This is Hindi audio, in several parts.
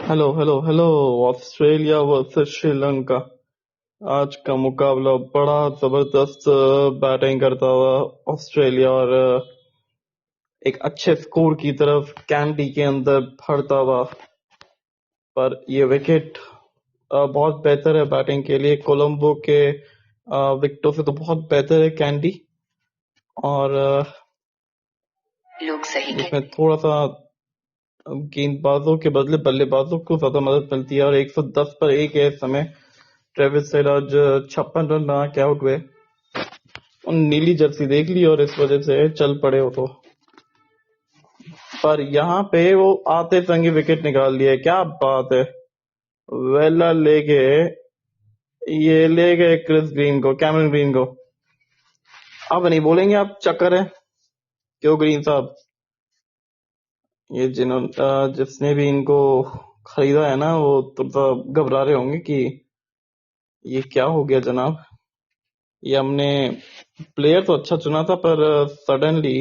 Hello hello hello. Australia versus Sri Lanka. आज का मुकाबला बड़ा जबरदस्त बैटिंग करता हुआ ऑस्ट्रेलिया और एक अच्छे स्कोर की तरफ कैंडी के अंदर बढ़ता हुआ, पर ये विकेट बहुत बेहतर है बैटिंग के लिए। कोलंबो के विकेटों से तो बहुत बेहतर है कैंडी, और लोग सही इसमें थोड़ा सा गेंदबाजों के बदले बल्लेबाजों को ज्यादा मदद मिलती है, और 110 पर 1 है इस समय। ट्रेविस हेड आज 56 रन बना के आउट हुए। उन नीली जर्सी देख ली और इस वजह से चल पड़े हो तो, पर यहाँ पे वो आते संगी विकेट निकाल लिए। क्या बात है, वेला ले गए, ये ले गए क्रिस ग्रीन को, कैमरन ग्रीन को। अब नहीं बोलेंगे आप चक्कर है, क्यों ग्रीन साहब? ये जिसने भी इनको खरीदा है ना, वो थोड़ा घबरा रहे होंगे कि ये क्या हो गया जनाब। ये हमने प्लेयर तो अच्छा चुना था, पर सडनली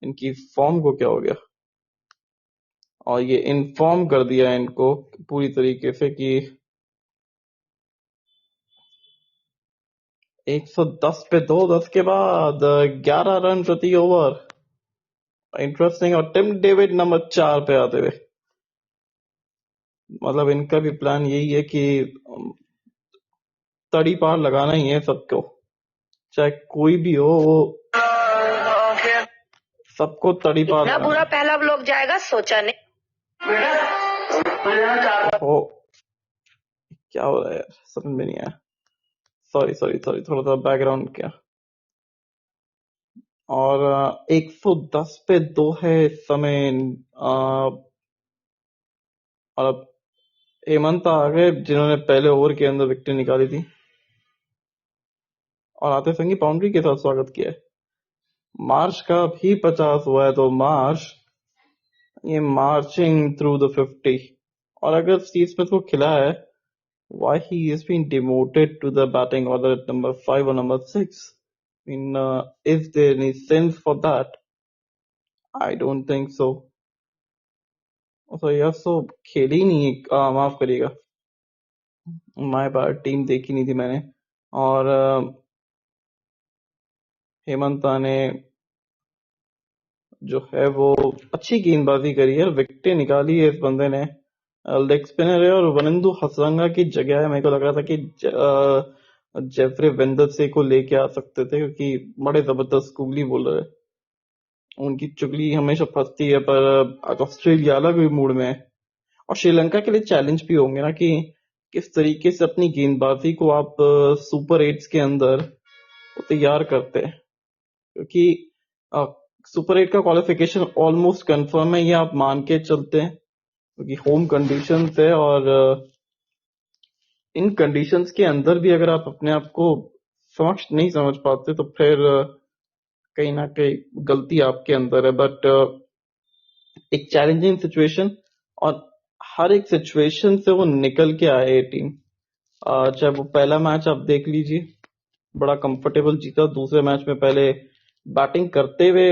इनकी फॉर्म को क्या हो गया, और ये इन्फॉर्म कर दिया इनको पूरी तरीके से कि 110 पे 2, 10 के बाद 11 रन प्रति ओवर। इंटरेस्टिंग। और टिम डेविड नंबर 4 पे आते हुए, मतलब इनका भी प्लान यही है कि तड़ी पार लगाना ही है सबको, चाहे कोई भी हो, वो सबको तड़ी पार इतना बुरा लगाना पहला ब्लॉक जाएगा सोचा नहीं। हो। क्या हो रहा है यार, समझ में नहीं आया। सॉरी सॉरी सॉरी, थोड़ा सा बैकग्राउंड क्या। और 110 पे 2 है इस समय। और अब हेमंत आ गए, जिन्होंने पहले ओवर के अंदर विकेट निकाली थी, और आते संगी बाउंड्री के साथ स्वागत किया है। मार्च का भी 50 हुआ है, तो मार्च ये मार्चिंग थ्रू द 50। और अगर स्टीव स्मिथ को खिला है, why he is being demoted to the batting order at number 5 or number 6? I mean, is there any sense for that? I don't think so. तो यह तो खेली ही नहीं है, माफ करिएगा, माय बैड, टीम देखी नहीं थी मैंने। और हेमंता ने जो है वो अच्छी गेंदबाजी करी है, विकेटें निकाली है इस बंदे ने। लेग स्पिनर है, और वनिंदु हसरंगा की जगह है। मेरे को लग रहा था कि जेफरी वेंदरसे को लेके आ सकते थे, क्योंकि बड़े जबरदस्त गुगली बॉलर है। उनकी चुगली हमेशा फंसती है, पर ऑस्ट्रेलिया अलग भी मूड में है। और श्रीलंका के लिए चैलेंज भी होंगे ना, कि किस तरीके से अपनी गेंदबाजी को आप सुपर एट्स के अंदर तैयार करते हैं, क्योंकि सुपर एट का क्वालिफिकेशन ऑलमोस्ट कंफर्म है, ये आप मान के चलते हैं, क्योंकि होम कंडीशंस है। और इन कंडीशंस के अंदर भी अगर आप अपने आप को समझ नहीं समझ पाते, तो फिर कहीं ना कहीं गलती आपके अंदर है। बट एक चैलेंजिंग सिचुएशन, और हर एक सिचुएशन से वो निकल के आए ये टीम। चाहे वो पहला मैच आप देख लीजिए, बड़ा कंफर्टेबल जीता। दूसरे मैच में पहले बैटिंग करते हुए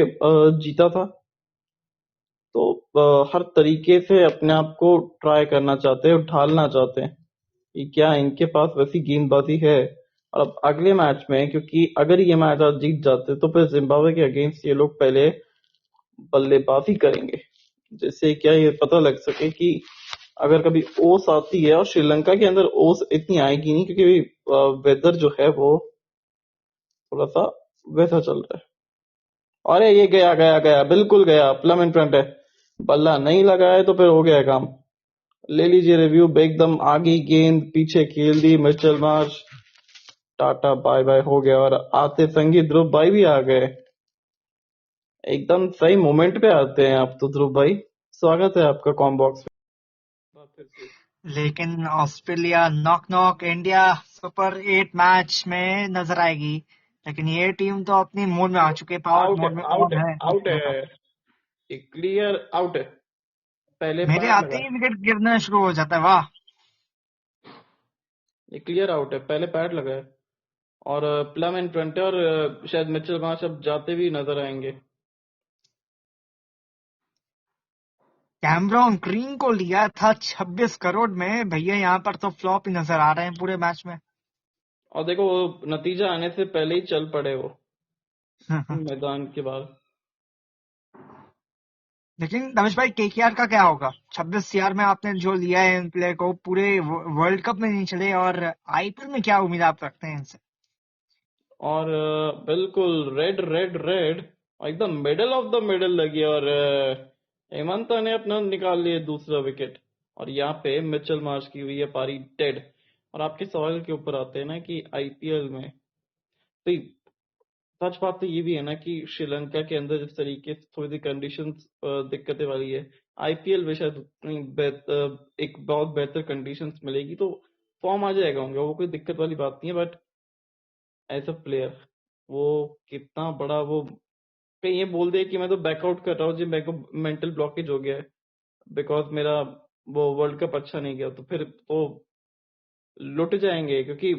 जीता था। तो हर तरीके से अपने आप को ट्राई करना चाहते हैं, ढालना चाहते हैं कि क्या इनके पास वैसी गेंदबाजी है। और अब अगले मैच में, क्योंकि अगर ये मैच आज जीत जाते तो फिर जिम्बाब्वे के अगेंस्ट ये लोग पहले बल्लेबाजी करेंगे, जिससे क्या ये पता लग सके कि अगर कभी ओस आती है, और श्रीलंका के अंदर ओस इतनी आएगी नहीं, क्योंकि वेदर जो है वो थोड़ा सा वैसा चल रहा है। अरे ये गया गया गया, बिल्कुल गया, प्लम इन फ्रंट है। बल्ला नहीं लगा है तो फिर हो गया काम। ले लीजिए रिव्यू। एकदम आगे गेंद पीछे खेल दी, Mitchell Marsh, tata bye bye हो गया। और आते संगी ध्रुव भाई भी आ गए, एकदम सही मोमेंट पे आते हैं आप तो ध्रुव भाई। स्वागत है आपका कॉम बॉक्स में। लेकिन Australia knock knock India super 8 match में नजर आएगी। लेकिन ये टीम तो अपनी मूड में आ चुके हैं, पावर आउट है, मोड में आउट ऑन है, है। आउट है, क्लियर आउट है। पहले मेरे पैड आते लगा, ही विकेट गिरना शुरू हो जाता है। वाह, ये क्लियर आउट है, पहले पैड लगा है। और प्लम इन फ्रंट है, और शायद मिचेल मार्श अब जाते भी नजर आएंगे। कैमरॉन ग्रीन को लिया था 26 करोड़ में भैया, यहाँ पर तो फ्लॉप ही नजर आ रहे हैं पूरे मैच में। और देखो वो नतीजा आने से पहले ही चल पड़े वो मैदान के बाहर। लेकिन रमेश भाई केकेआर का क्या होगा? 26 सीआर में आपने जो लिया है इन प्लेयर को, पूरे वर्ल्ड कप में नहीं चले, और आईपीएल में क्या उम्मीद आप रखते हैं इनसे? और बिल्कुल रेड रेड रेड, और एकदम मिडल ऑफ द मिडल लगी, और हेमंता ने अपना निकाल लिए दूसरा विकेट। और यहाँ पे मिचेल मार्श की हुई है पारी डेड। और आपके सवाल के ऊपर आते हैं ना कि आईपीएल में, तो सच बात तो ये भी है ना कि श्रीलंका के अंदर जिस तरीके से थोड़ी सी कंडीशंस दिक्कतें वाली है, आईपीएल में शायद उतनी एक बहुत बेहतर कंडीशंस मिलेगी तो फॉर्म आ जाएगा उनका, वो कोई दिक्कत वाली बात नहीं है। बट एज अ प्लेयर वो कितना बड़ा वो कहीं ये बोल दे कि मैं तो बैकआउट कर रहा हूँ जी, मेरे को मेंटल ब्लॉकेज हो गया है बिकॉज मेरा वो वर्ल्ड कप अच्छा नहीं गया, तो फिर तो लुट जाएंगे, क्योंकि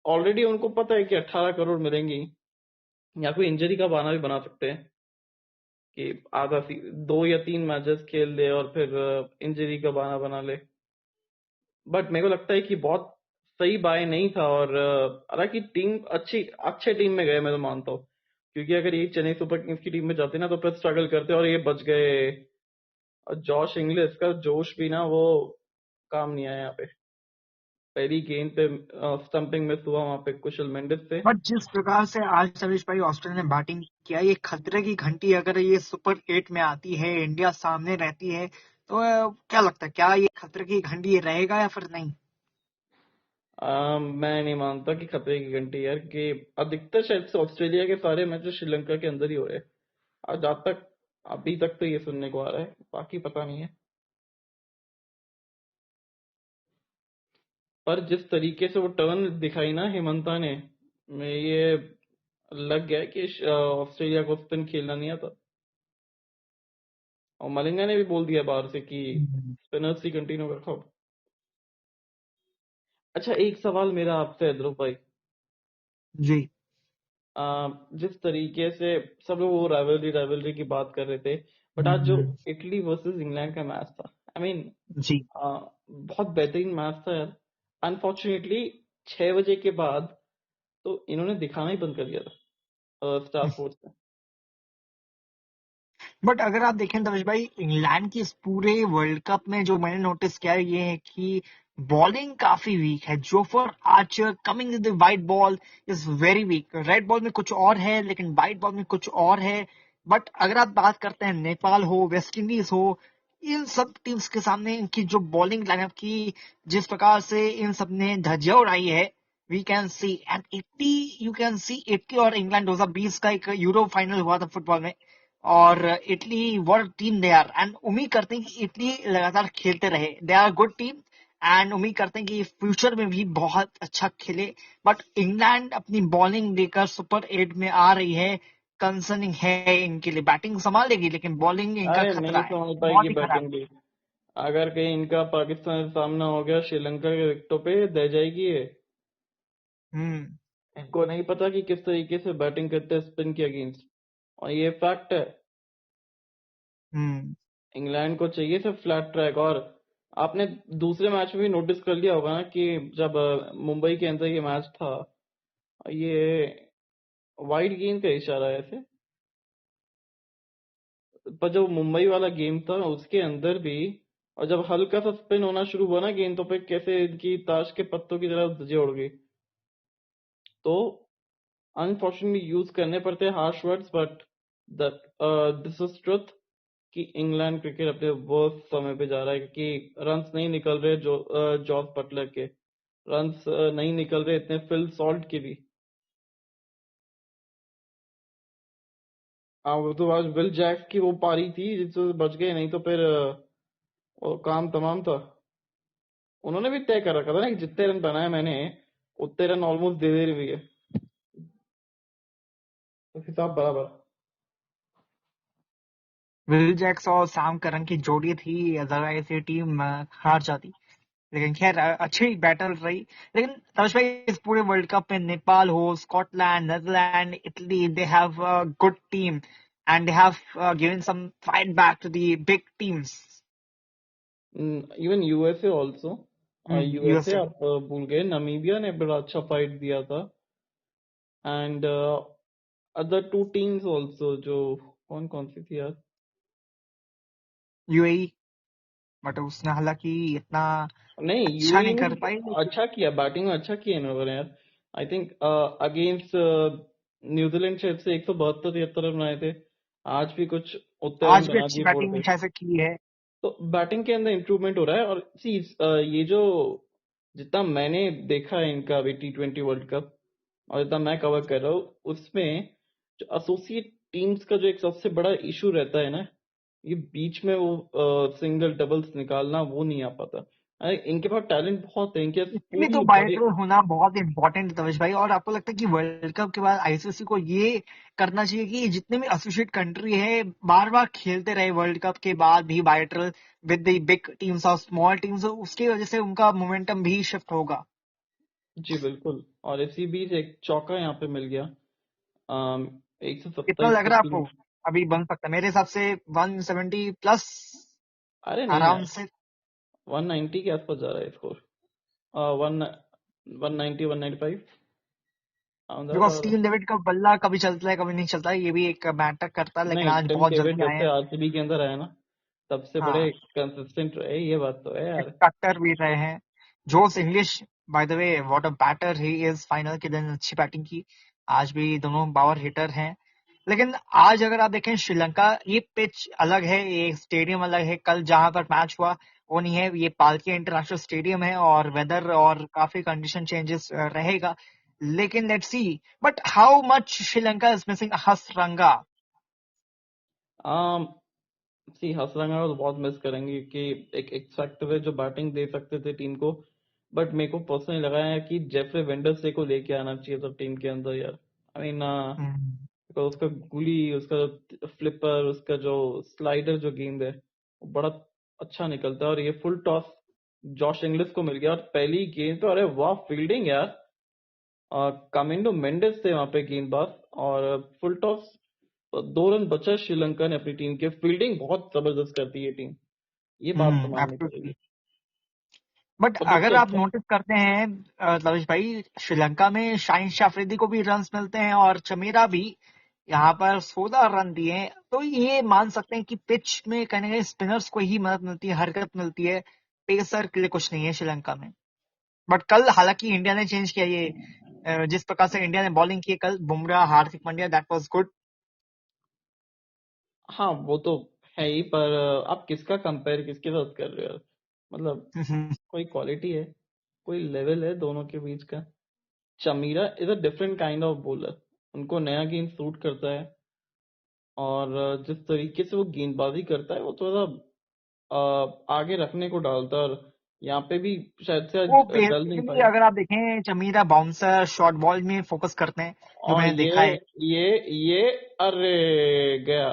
ऑलरेडी उनको पता है कि 18 करोड़ मिलेंगी। या कोई इंजरी का बहाना भी बना सकते हैं कि दो या तीन मैचेस खेल ले और फिर इंजरी का बहाना बना ले। बट मेरे को लगता है कि बहुत सही बाय नहीं था। और हालांकि टीम अच्छे टीम में गए, मैं तो मानता हूँ, क्योंकि अगर ये चेन्नई सुपर किंग्स की टीम में जाते ना तो फिर स्ट्रगल करते, और ये बच गए। और जॉश इंग्लिश का जोश भी ना वो काम नहीं आया यहाँ पे। पहली गेंद पे स्टंपिंग मिस हुआ वहां पे कुशल मेंडिस से। बट जिस प्रकार से आज रमेश भाई ऑस्ट्रेलिया ने बैटिंग किया, ये खतरे की घंटी अगर ये सुपर 8 में आती है, इंडिया सामने रहती है, तो क्या लगता है, क्या ये खतरे की घंटी रहेगा या फिर नहीं? मैं नहीं मानता कि खतरे की घंटी यार, कि अधिकतर शायद से ऑस्ट्रेलिया के सारे मैचेस श्रीलंका के अंदर ही हो रहे हैं। और जहाँ तक अभी तक तो ये सुनने को आ रहा है, बाकी पता नहीं है। पर जिस तरीके से वो टर्न दिखाई ना हेमंता ने, मैं ये लग गया कि ऑस्ट्रेलिया को स्पिन खेलना नहीं आता। और मलिंगा ने भी बोल दिया बाहर से कि हम्म। स्पिनर्स ही कंटिन्यू रखो। अच्छा, एक सवाल मेरा आपसे है ध्रुव भाई। जी। जिस तरीके से सब लोग वो राइवलरी की बात कर रहे थे, बट आज जो हम्म। इटली वर्सेस इंग्लैंड का मैच था, आई मीन जी। बहुत बेहतरीन मैच था यार। अनफॉर्चुनेटली 6 बजे के बाद तो इन्होंने दिखाना ही बंद कर दिया था स्टार स्पोर्ट्स ने। बट अगर आप देखें तवेश भाई, इंग्लैंड की इस पूरे वर्ल्ड कप में जो मैंने नोटिस किया है, ये है कि बॉलिंग काफी वीक है। Jofra Archer coming with the white ball is very weak. Red ball में कुछ और है, लेकिन वाइट बॉल में कुछ और है। बट अगर आप बात करते हैं नेपाल हो, वेस्ट इंडीज हो, इन सब टीम्स के सामने इनकी जो बॉलिंग लाइनअप की जिस प्रकार से इन सब ने धज्जियां उड़ाई है, we can see and 80, you can see 80 और इंग्लैंड 2020 का एक यूरो फाइनल हुआ था फुटबॉल में, और Italy world team they are, and उम्मीद करते हैं कि इटली लगातार खेलते रहे। They are good team, and उम्मीद करते हैं कि फ्यूचर में भी बहुत अच्छा खेले। बट इंग्लैंड अपनी बॉलिंग लेकर सुपर 8 में आ रही है, कंसर्निंग है इनके लिए। बैटिंग संभाल लेगी, लेकिन बॉलिंग इनका अरे खतरा नहीं है, समझ पाएगी बहुत ही खराब। बैटिंग भी। अगर कहीं इनका पाकिस्तान से सामना हो गया श्रीलंका के विकेटों पे, दे जाएगी ये। हम्म। इनको नहीं पता कि किस तरीके से बैटिंग करते हैं स्पिन के अगेंस्ट, और ये फैक्ट है। हम्म। इंग्लैंड को चाहिए सिर्फ फ्लैट ट्रैक। और आपने दूसरे मैच में भी नोटिस कर लिया होगा ना कि जब मुंबई के अंदर ये मैच था, ये वाइड गेंद का इशारा है ऐसे, पर जब मुंबई वाला गेम था उसके अंदर भी, और जब हल्का सा स्पिन होना शुरू हुआ ना गेंदों पे, कैसे इनकी ताश के पत्तों की तरह धज्जियां उड़ गई। तो अनफॉर्चुनेटली यूज करने पड़ते हैं harsh words, but this is truth कि इंग्लैंड क्रिकेट अपने वर्स्ट समय पे जा रहा है, क्योंकि रन्स नहीं निकल रहे जॉस बटलर के, रन्स नहीं निकल रहे इतने फिल सॉल्ट के भी। हाँ, वो तो आज विल जैक्स की वो पारी थी जिससे बच गए, नहीं तो फिर वो काम तमाम था। उन्होंने भी तय कर रखा था ना कि जितने रन बनाए मैंने उतने रन ऑलमोस्ट दे दे रही है, तो हिसाब बराबर। विल जैक्स और सैम करन की जोड़ी थी, अदरवाइज ये टीम हार जाती। लेकिन खैर अच्छी बैटल रही। लेकिन तनुष भाई, इस पूरे वर्ल्ड कप में नेपाल हो, Scotland, Netherland, Italy, they have good team, and they have given some fight back to the big teams. Even USA also. USA USA. आप भूल गए, नामीबिया ने बड़ा अच्छा फाइट दिया था। And other two teams also, जो कौन कौन सी थी यार। यूएई, बट उसने हालांकि इतना नहीं, अच्छा यूएई नहीं ने कर पाई, लेकिन अच्छा किया, बैटिंग में अच्छा किया इन लोगों ने यार। आई थिंक अगेंस्ट न्यूजीलैंड शायद से 172-73 रन बनाए थे। आज भी कुछ उतने रन आज भी बना अच्छी दिए बैटिंग 4 पे। शायद से की है। तो बैटिंग के अंदर इम्प्रूवमेंट हो रहा है। और सी ये जो जितना मैंने देखा है इनका अभी T20 वर्ल्ड कप, और जितना मैं कवर कर रहा हूँ उसमें, जो एसोसिएट टीम्स का जो एक सबसे बड़ा इशू रहता है ना, ये बीच में वो सिंगल डबल्स निकालना वो नहीं आ पाता। इनके पास टैलेंट बहुत है, इनके पास इसलिए तो पूरी बड़े। बायोटर होना बहुत इंपॉर्टेंट है तवेश भाई। और आपको लगता है कि वर्ल्ड कप के बाद आईसीसी को ये करना चाहिए कि जितने भी एसोसिएट कंट्री है बार बार खेलते रहे वर्ल्ड कप के बाद भी बायोटर विद द बिग टीम्स और स्मॉल टीम्स, उसकी वजह से उनका मोमेंटम भी शिफ्ट होगा। जी बिल्कुल। और इसी बीच एक चौका यहाँ पे मिल गया। एक सौ कितना सत्ताईस लग पे रहा है तीन। आपको अभी बन सकता है? मेरे हिसाब से 170 प्लस अरे नहीं आराम यार, से। 190 के आसपास जा रहा है score. One 190, 195। Because team David का बल्ला कभी चलता है कभी नहीं चलता है, ये भी एक मैटर करता है, लेकिन नहीं, आज टिम बहुत डेविड जल्दी जब आए से हैं। आरसीबी के अंदर आया ना, तब से बड़े हाँ, कंसिस्टेंट रहे, ये बात तो है यार। टक्कर भी रहे हैं। Josh Inglis, by the way what a batter he is, final के दिन अच्छी बैटिंग की। आज भी दोनों पावर हिटर हैं। लेकिन आज अगर आप देखें श्रीलंका, ये पिच अलग है, ये स्टेडियम अलग है। कल जहां पर मैच हुआ वो नहीं है, ये पालके इंटरनेशनल स्टेडियम है और वेदर और काफी कंडीशन चेंजेस रहेगा। लेकिन let's see, but how much Sri Lanka is missing Hasaranga. आम सी हसरंगा को तो बहुत मिस करेंगे कि एक एक्स फैक्टर है जो बैटिंग दे सकते थे टीम को। बट मेरे को पर्सनली लगा है कि जेफरे वेंडरसे को लेके आना चाहिए था टीम के अंदर यार। आई मीन, बिकॉज उसका गुली, उसका जो फ्लिपर, उसका जो स्लाइडर जो गेंद है, वो बड़ा अच्छा निकलता है। और ये फुल टॉस जॉश इंग्लिश को मिल गया और पहली गेंद पे, अरे वाह फील्डिंग यार। कामिंडो मेंडिस थे वहां पे गेंदबाज, और फुल टॉस 2 रन बचा श्रीलंका ने अपनी टीम के। फील्डिंग बहुत जबरदस्त करती है टीम, ये बात तो माननी एब्सोल्युटली। पड़ेगी। बट तो अगर देखते हैं आप क्या। नोटिस करते हैं लविश भाई, श्रीलंका में शाहिन शाह अफरीदी को भी रन्स मिलते हैं और चमीरा भी यहाँ पर 16 रन दिए हैं। तो ये मान सकते हैं कि पिच में कहीं ना कहीं स्पिनर्स को ही मदद मिलती है, हरकत मिलती है। पेसर के लिए कुछ नहीं है श्रीलंका में। बट कल हालांकि इंडिया ने चेंज किया ये, जिस प्रकार से इंडिया ने बॉलिंग की कल, Bumrah Hardik Pandya, that was good. हाँ वो तो है ही, पर आप किसका कंपेयर किसके साथ कर रहे हो यार? मतलब कोई क्वालिटी है, कोई लेवल है दोनों के बीच का। Chameera is a different kind of bowler, उनको नया गेंद सूट करता है। और जिस तरीके से वो गेंदबाजी करता है वो थोड़ा आगे रखने को डालता है। और यहाँ पे भी शायद से वो आज डल नहीं बेसिकली पाए। अगर आप देखें चमीरा बाउंसर शॉर्ट बॉल में फोकस करते हैं, जो और मैंने देखा है। ये अरे गया,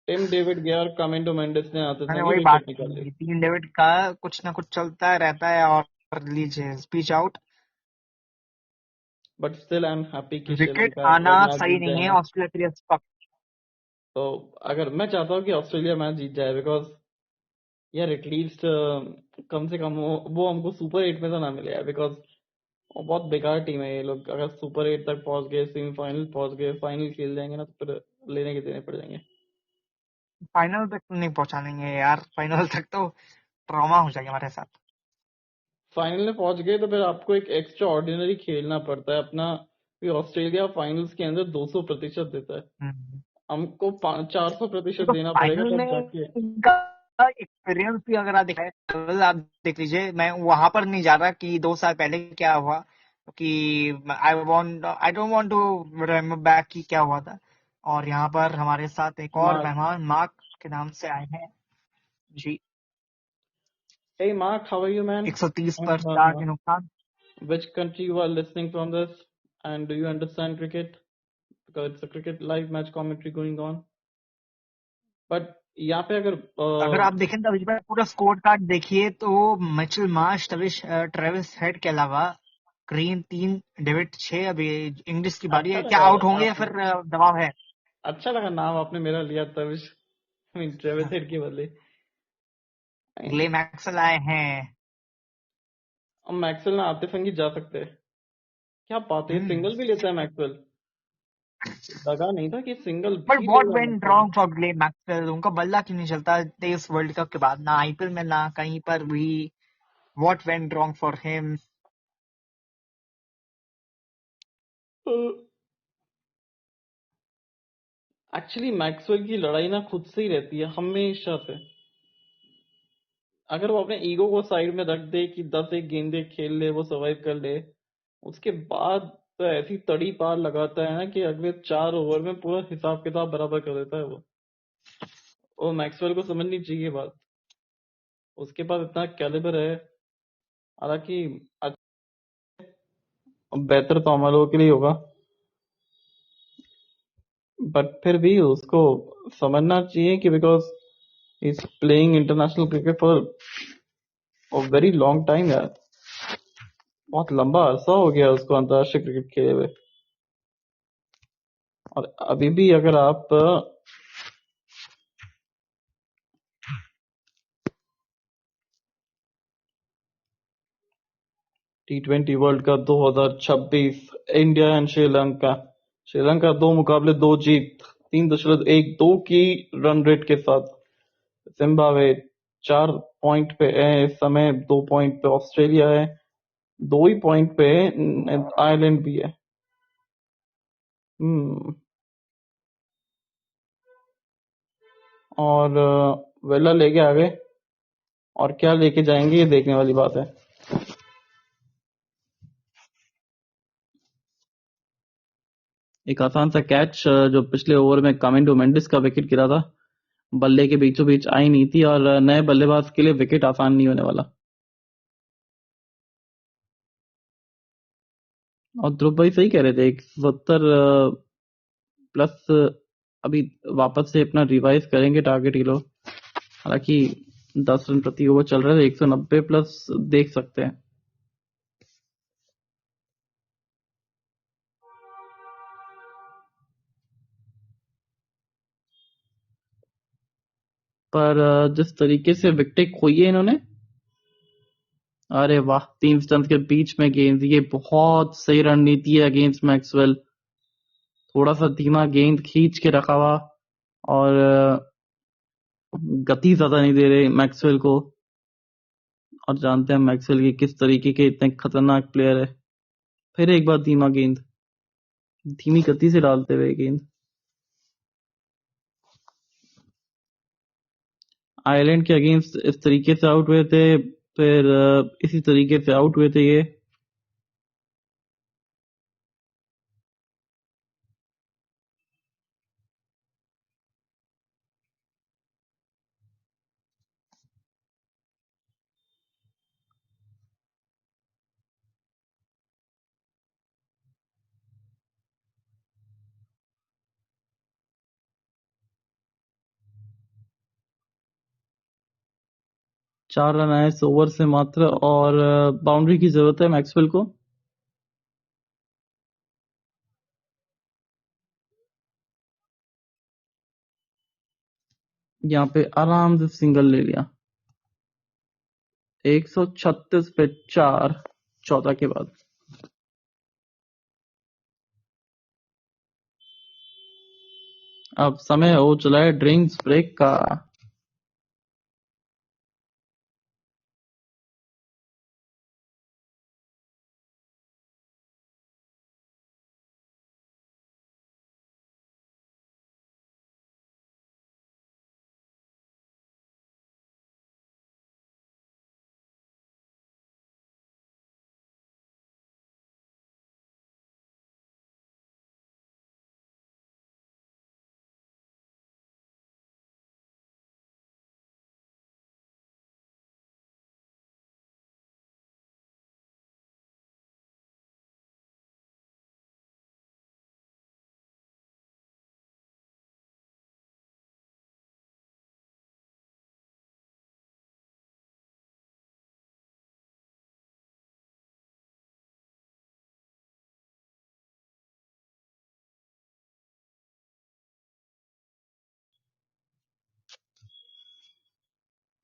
टिम डेविड गया और कामिंडो मेंडिस ने आते मैंने संगे वही बात विकेट निकाल ली। की, टीम डेविड का कुछ ना कुछ चलता रहता है। और लीजिए speech out. But still I am happy कि विकेट श्रीलंका आना वो मैच सही जीत नहीं जाए है, मैच। ऑस्ट्रेलिया के लिए पक्का। तो अगर मैं चाहता हूँ कि ऑस्ट्रेलिया मैच जीत जाए, बिकॉज यार एटलीस्ट कम से कम वो हमको सुपर 8 में तो ना मिले यार। बिकॉज वो बहुत बेकार टीम है ये लोग। अगर सुपर 8 तक पहुंच गए, सेमीफाइनल पहुंच गए, फाइनल खेल जाएंगे ना, तो फिर लेने के देने पड़ जाएंगे। फाइनल तक नहीं पहुंचानेंगे यार, फाइनल तक तो ट्रॉमा हो जाएगा हमारे साथ। फाइनल में पहुंच गए तो फिर आपको एक एक्स्ट्रा ऑर्डिनरी खेलना पड़ता है अपना। कि ऑस्ट्रेलिया फाइनल्स के अंदर 200% देता है, हम्म। हमको 400% देखो देना पड़ेगा फाइनल तब में जाके। इनका एक्सपीरियंस भी अगर आप देखें, कल आप देख लीजिए, मैं वहां पर नहीं जा रहा कि 2 साल पहले क्या हुआ, कि I don't want to remember back कि क्या हुआ था। और यहाँ पर हमारे साथ एक और मार्क, मेहमान मार्क के नाम से आए हैं जी। hey Mark, how are you man? 130 हाँ पर हाँ 4 हाँ। के नुकसान। Which country you are listening from this? And do you understand cricket? Because it's a cricket live match commentary going on. But यहाँ पे अगर अगर आप देखें तो अभी पूरा स्कोर कार्ड देखिए तो मिचेल मार्श, ट्रेविस हेड के अलावा ग्रीन 3, डेविड 6। अभी इंग्लिश की बारी अच्छा है, क्या लगा आउट होंगे या आपने, फिर दबाव है? अच्छा लगा नाम आपने मेरा लिया Tavish, I mean Travis head के बदले। ग्ले मैक्सवेल आए हैं। अब मैक्सवेल ना आते संगीत जा सकते हैं। क्या बात है, हम्म सिंगल भी लेता है मैक्सवेल। लगा नहीं था कि सिंगल बट भी व्हाट लेगा went Maxwell. Wrong for Glenn Maxwell? उनका बल्ला क्यों नहीं चलता इस वर्ल्ड कप के बाद? ना आईपीएल में, ना कहीं पर भी। What went wrong for him? Actually Maxwell की लड़ाई ना खुद से ही रहती है हमेशा से। अगर वो अपने ईगो को साइड में रख दे कि 10 एक गेंदे खेल ले, वो सर्वाइव कर ले, उसके बाद तो ऐसी तड़ी पार लगाता है ना कि अगले 4 ओवर में पूरा हिसाब किताब बराबर कर देता है वो। और मैक्सवेल को समझनी चाहिए बात। उसके पास इतना कैलिबर है। हालांकि बेहतर तो हम लोगों के लिए होगा, बट फिर भी उसको समझना चाहिए कि because is playing international cricket for very long time यार। बहुत लंबा अरसा हो गया उसको अंतर्राष्ट्रीय क्रिकेट खेले हुए। और अभी भी अगर आप T20 world cup 2026, India and Sri Lanka. Sri Lanka 2 मुकाबले 2 जीत, 3.12 की रन रेट के साथ। जिम्बाब्वे 4 पॉइंट पे है इस समय, 2 पॉइंट पे ऑस्ट्रेलिया है, 2 ही पॉइंट पे आयरलैंड भी है। हम्म। और वेला लेके आ गए, और क्या लेके जाएंगे ये देखने वाली बात है। एक आसान सा कैच जो पिछले ओवर में कामिंडो मेंडिस का विकेट गिरा था, बल्ले के बीचों बीच आई नहीं थी, और नए बल्लेबाज के लिए विकेट आसान नहीं होने वाला। और ध्रुव भाई सही कह रहे थे, 170 प्लस अभी वापस से अपना रिवाइज करेंगे टारगेट ये लोग। हालांकि 10 रन प्रति ओवर चल रहे थे, 190 प्लस देख सकते हैं। पर जिस तरीके से विकेट खोई है इन्होंने, अरे वाह, 3 स्टंप्स के बीच में गेंद, ये बहुत सही रणनीति है अगेंस्ट मैक्सवेल। थोड़ा सा धीमा गेंद खींच के रखा हुआ, और गति ज्यादा नहीं दे रहे मैक्सवेल को। और जानते हैं मैक्सवेल की किस तरीके के इतने खतरनाक प्लेयर है। फिर एक बार धीमा गेंद, धीमी गति से डालते हुए गेंद। आयरलैंड के अगेंस्ट इस तरीके से आउट हुए थे, फिर इसी तरीके से आउट हुए थे ये। चार रन आए इस ओवर से मात्र, और बाउंड्री की जरूरत है मैक्सवेल को। यहाँ पे आराम से सिंगल ले लिया। 136 पे 4, 14 के बाद। अब समय हो चला है ड्रिंक्स ब्रेक का।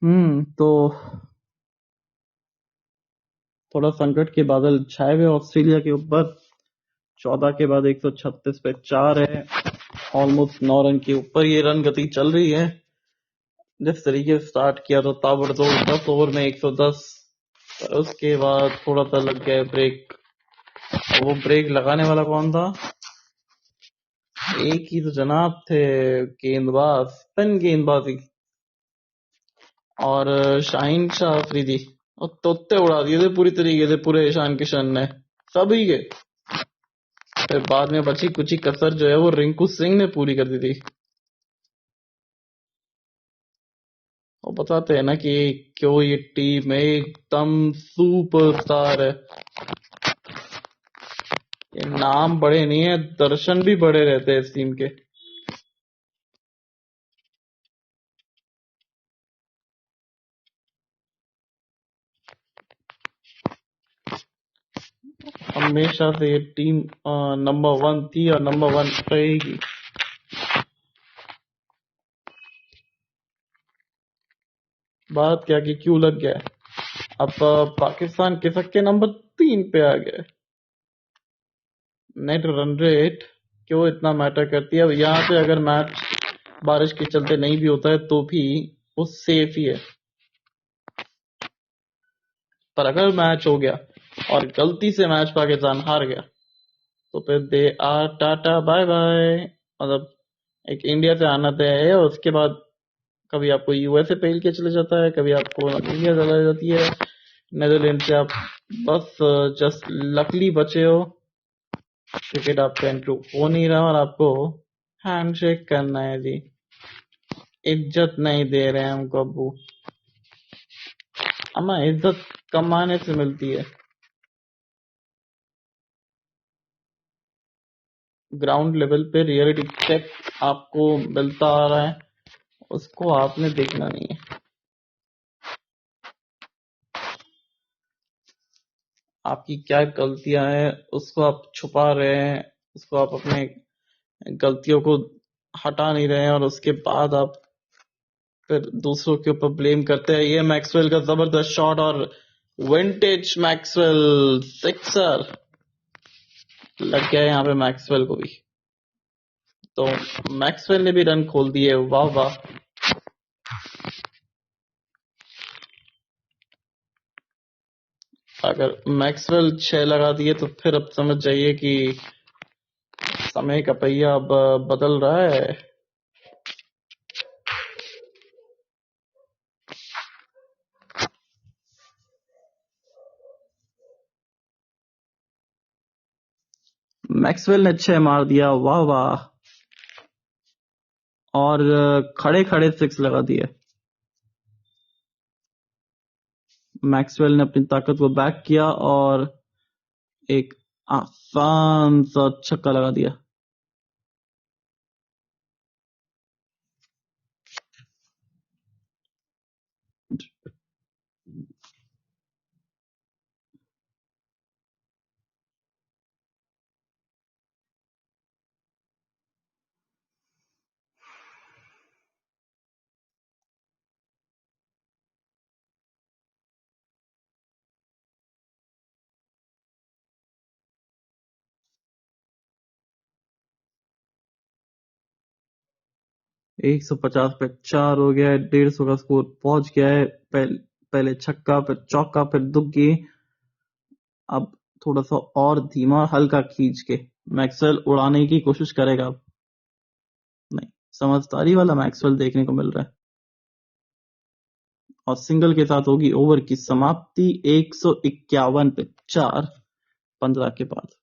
तो थोड़ा संकट के बादल छाए हुए ऑस्ट्रेलिया के ऊपर। 14 के बाद 136 पे 4 है, ऑलमोस्ट 9 रन के ऊपर ये रन गति चल रही है। जिस तरीके से स्टार्ट किया था ताबड़तोड़ 10 ओवर में 110, उसके बाद थोड़ा सा लग गया ब्रेक। वो ब्रेक लगाने वाला कौन था? एक ही तो जनाब थे, गेंदबाज, स्पिन गेंदबाजी, और शाहीन शाह अफरीदी। और तोते उड़ा दिए थे पूरी तरीके से पूरे ईशान किशन ने, सभी के। फिर बाद में बची कुछ कसर जो है वो रिंकू सिंह ने पूरी कर दी थी। और बताते हैं ना कि क्यों ये टीम एकदम सुपरस्टार है। ये नाम बड़े नहीं है, दर्शन भी बड़े रहते हैं इस टीम के। हमेशा से ये टीम नंबर 1 थी और नंबर 1 रहेगी। बात क्या कि क्यों लग गया। अब पाकिस्तान खिसक के नंबर 3 पे आ गया। नेट रन रेट क्यों इतना मैटर करती है? अब यहाँ पे अगर मैच बारिश के चलते नहीं भी होता है तो भी वो सेफ ही है। पर अगर मैच हो गया और गलती से मैच पाकिस्तान हार गया तो फिर they are tata bye bye. मतलब एक इंडिया से आना तय है और उसके बाद कभी आपको यूएसए पेल के चले जाता है, कभी आपको इंडिया चला जाती है, नेदरलैंड से आप बस जस्ट लकली बचे हो। क्रिकेट आपका इंप्रूव हो नहीं रहा और आपको हैंडशेक करना है जी। इज्जत नहीं दे रहे हैं हमको अब्बू। अम्मा इज्जत कमाने से मिलती है, ग्राउंड लेवल पे रियलिटी चेक आपको मिलता आ रहा है, उसको आपने देखना नहीं है। आपकी क्या गलतियां हैं उसको आप छुपा रहे हैं, उसको आप अपने गलतियों को हटा नहीं रहे हैं और उसके बाद आप फिर दूसरों के ऊपर ब्लेम करते हैं। ये मैक्सवेल का जबरदस्त शॉट और विंटेज मैक्सवेल सिक्सर लग गया है यहाँ पे मैक्सवेल को भी। तो मैक्सवेल ने भी रन खोल दिए, वाह वाह। अगर मैक्सवेल 6 लगा दिए तो फिर अब समझ जाइए कि समय का पहिया अब बदल रहा है। मैक्सवेल ने 6 मार दिया, वाह वाह। और खड़े खड़े 6 लगा दिए। मैक्सवेल ने अपनी ताकत को बैक किया और एक आसान सा छक्का लगा दिया। एक 150 पे 4 हो गया है, 150 का स्कोर पहुंच गया है। पहले छक्का, फिर चौका, फिर दुग्गी। अब थोड़ा सा और धीमा हल्का खींच के मैक्सवेल उड़ाने की कोशिश करेगा। अब नहीं, समझदारी वाला मैक्सवेल देखने को मिल रहा है। और सिंगल के साथ होगी ओवर की समाप्ति। 151 पे 4 15 के बाद।